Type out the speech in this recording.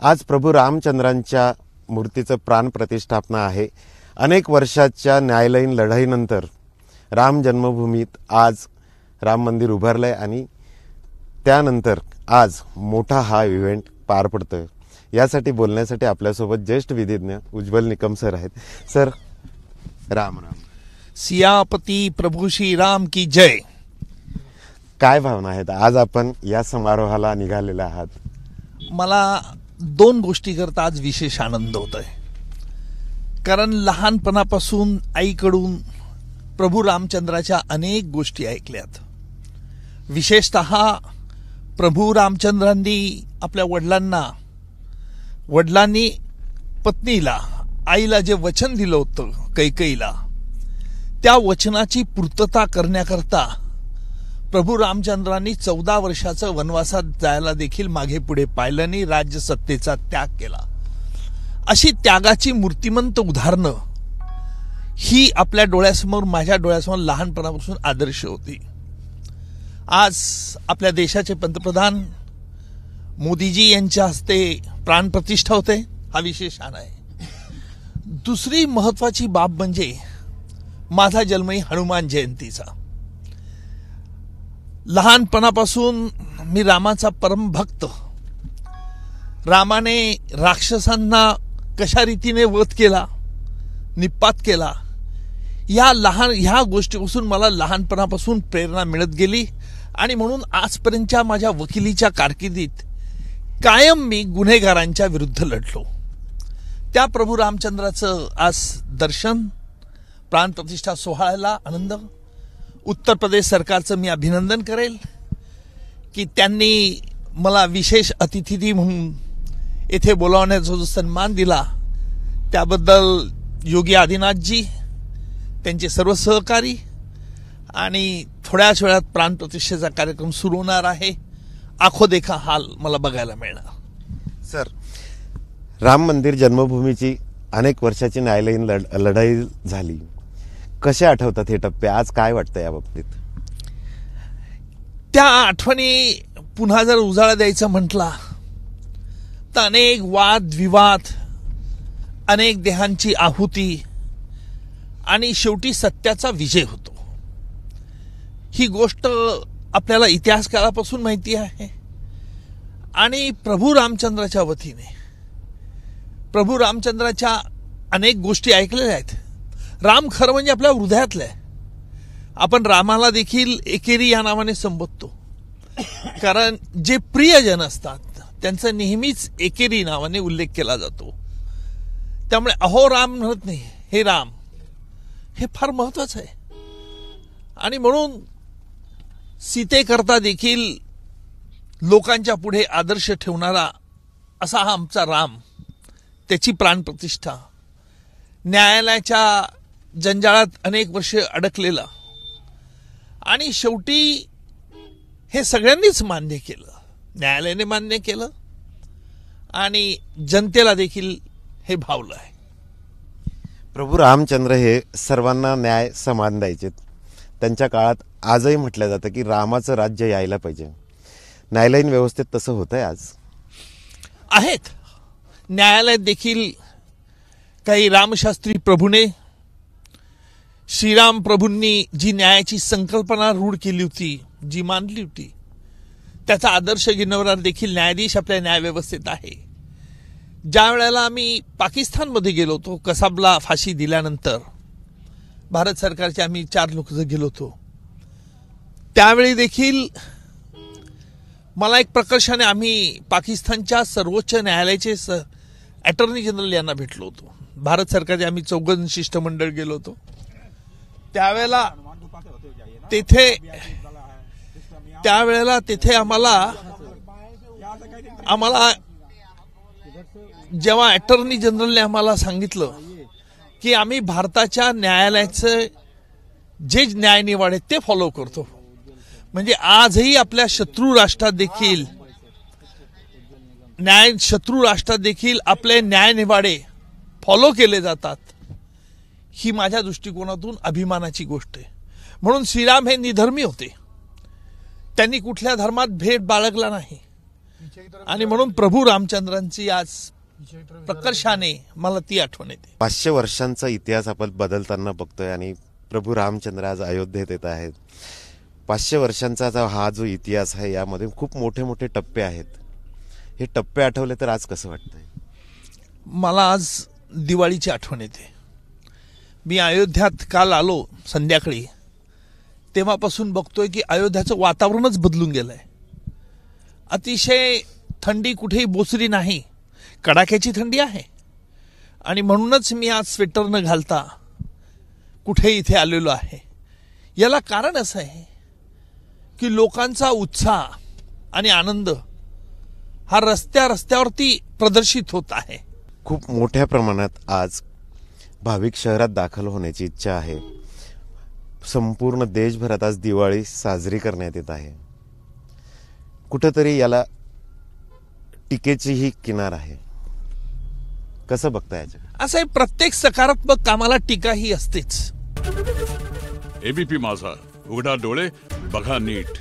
आज प्रभू रामचंद्रांच्या मूर्तीचं प्राण प्रतिष्ठापना आहे। अनेक वर्षाच्या न्यायालयीन लढाईनंतर राम जन्मभूमीत आज राम मंदिर उभारलंय आणि त्यानंतर आज मोठा हा इव्हेंट पार पडतोय। यासाठी बोलण्यासाठी आपल्यासोबत ज्येष्ठ विधिज्ञ उज्ज्वल निकम सर आहेत। सर, राम राम। सियापती प्रभू श्री राम की जय। काय भावना आहेत? आज आपण या समारोहाला निघालेला आहात। मला दोन गोष्टी करता आज विशेष आनंद होतोय, कारण लहानपणापासून आईकडून प्रभू रामचंद्राच्या अनेक गोष्टी ऐकल्यात। विशेषतः प्रभू रामचंद्रांनी आपल्या वडिलांनी पत्नीला, आईला जे वचन दिलं होतं कैकेयीला, त्या वचनाची पूर्तता करण्याकरता प्रभू रामचंद्रांनी 14 वर्षाचं वनवासात जायला देखील मागे पुढे पाहिलं नाही, राज्य सत्तेचा त्याग केला। अशी त्यागाची मूर्तिमंत उदाहरणं ही आपल्या डोळ्यासमोर, माझ्या डोळ्यासमोर लहानपणापासून आदर्श होती। आज आपल्या देशाचे पंतप्रधान मोदीजी यांच्या हस्ते प्राण प्रतिष्ठा होते, हा विशेष आहे। दुसरी महत्वाची बाब म्हणजे माझा जन्मही हनुमान जयंतीचा। लहानपणापासून मी रामाचा परम भक्त। रामाने राक्षसांना कशा रीतीने वध केला, निपात केला, ह्या गोष्टीपासून मला लहानपणापासून प्रेरणा मिळत गेली आणि म्हणून आजपर्यंतच्या माझ्या वकिलीच्या कारकिर्दीत कायम मी गुन्हेगारांच्या विरुद्ध लढलो। त्या प्रभू रामचंद्राचं आज दर्शन, प्राणप्रतिष्ठा सोहळ्याला आनंद। उत्तर प्रदेश सरकारचं मी अभिनंदन करेल की त्यांनी मला विशेष अतिथी म्हणून येथे बोलावण्याचा जो सन्मान दिला, त्याबद्दल योगी आदित्यनाथजी, त्यांचे सर्व सहकारी, आणि थोड्याच वेळात प्राणप्रतिष्ठेचा कार्यक्रम सुरू होणार आहे। आखो देखा हाल मला बघायला मिळणार। सर, राम मंदिर जन्मभूमीची अनेक वर्षाची न्यायालयीन लढाई झाली, कसे आठवतात हे टप्पे? आज काय वाटतं या बाबतीत? त्या आठवणी पुन्हा जर उजाळा द्यायचा म्हटला तर अनेक वाद विवाद, अनेक देहांची आहुती आणि शेवटी सत्याचा विजय होतो। ही गोष्ट आपल्याला इतिहासकारापासून माहिती आहे आणि प्रभू रामचंद्राच्या वतीने प्रभू रामचंद्राच्या अनेक गोष्टी ऐकलेल्या आहेत। राम खरं म्हणजे आपल्या हृदयातलं आहे। आपण रामाला देखील एकेरी या नावाने संबोधतो, कारण जे प्रियजन असतात त्यांचा नेहमीच एकेरी नावाने उल्लेख केला जातो। त्यामुळे अहो राम म्हणत नाही, हे राम, हे फार महत्वाचं आहे। आणि म्हणून सीतेकरता देखील लोकांच्या पुढे आदर्श ठेवणारा असा हा आमचा राम, त्याची प्राणप्रतिष्ठा, न्यायालयाच्या जंजाळात अनेक वर्षे अडकलेला, आणि शेवटी हे सगळ्यांनीच मान्य केलं, न्यायालयाने मान्य केलं आणि जनतेला देखील हे भावलं आहे। प्रभू रामचंद्र हे सर्वांना न्याय समान द्यायचे। त्यांच्या काळात आजही म्हटलं जातं की रामाचं राज्य यायला पाहिजे। न्यायालयीन व्यवस्थेत तसं होतंय आज? आहेत। न्यायालयात देखील काही रामशास्त्री प्रभूने, श्रीराम प्रभूंनी जी न्यायाची संकल्पना रूढ केली होती, जी मांडली होती, त्याचा आदर्श घेणारा देखील न्यायाधीश आपल्या न्यायव्यवस्थेत आहे। ज्या वेळेला आम्ही पाकिस्तानमध्ये गेलो होतो, कसाबला फाशी दिल्यानंतर भारत सरकारचे आम्ही 4 लोक गेलो होतो, त्यावेळी देखील मला एक प्रकर्षाने आम्ही पाकिस्तानच्या सर्वोच्च न्यायालयाचे अटॉर्नी जनरल यांना भेटलो होतो। भारत सरकारचे आम्ही 4 शिष्टमंडळ गेलो होतो। त्यावेळेला तिथे आम्हाला जेव्हा अटॉर्नी जनरलने आम्हाला सांगितलं की आम्ही भारताच्या न्यायालयाचे जे न्यायनिवाडे ते फॉलो करतो, म्हणजे आजही आपल्या शत्रू राष्ट्रात देखील आपले न्यायनिवाडे फॉलो केले जातात, ही माझ्या दृष्टिकोनातून अभिमानाची गोष्ट आहे। म्हणून श्रीराम हे निधर्मी होते, त्यांनी कुठल्या धर्मात भेद बाळगला नाही। आणि म्हणून प्रभू रामचंद्रांची आज प्रकर्षाने मला ती आठवण येते. 500 वर्षांचा इतिहास आपण बदलताना बघतोय आणि प्रभू रामचंद्र आज अयोध्येत येत आहेत. 500 वर्षांचा हा जो इतिहास आहे यामध्ये खूप मोठे मोठे टप्पे आहेत. हे टप्पे आठवले तर आज कसं वाटतंय? मला आज दिवाळीची आठवण येते. मी अयोध्यात काल आलो संध्याकाळी, तेव्हापासून बघतोय की अयोध्याचं वातावरणच बदलून गेलंय. अतिशय थंडी कुठेही बोचरी नाही, कडाक्याची थंडी आहे. आणि म्हणूनच मी आज स्वेटर न घालता कुठे इथे आलेलो आहे. याला कारण असं आहे की लोकांचा उत्साह आणि आनंद हा रस्त्यावरती प्रदर्शित होत आहे. खूप मोठ्या प्रमाणात आज भाविक शहरात दाखल होण्याची इच्छा आहे. संपूर्ण देशभरात आज दिवाळी साजरी करण्यात येत आहे. कुठेतरी याला टीकेचीही किनार आहे. कसं बघता याच्याकडे? असं आहे, प्रत्येक सकारात्मक कामाला टीका ही असतेच. एबीपी माझा, उघडा डोळे बघा नीट.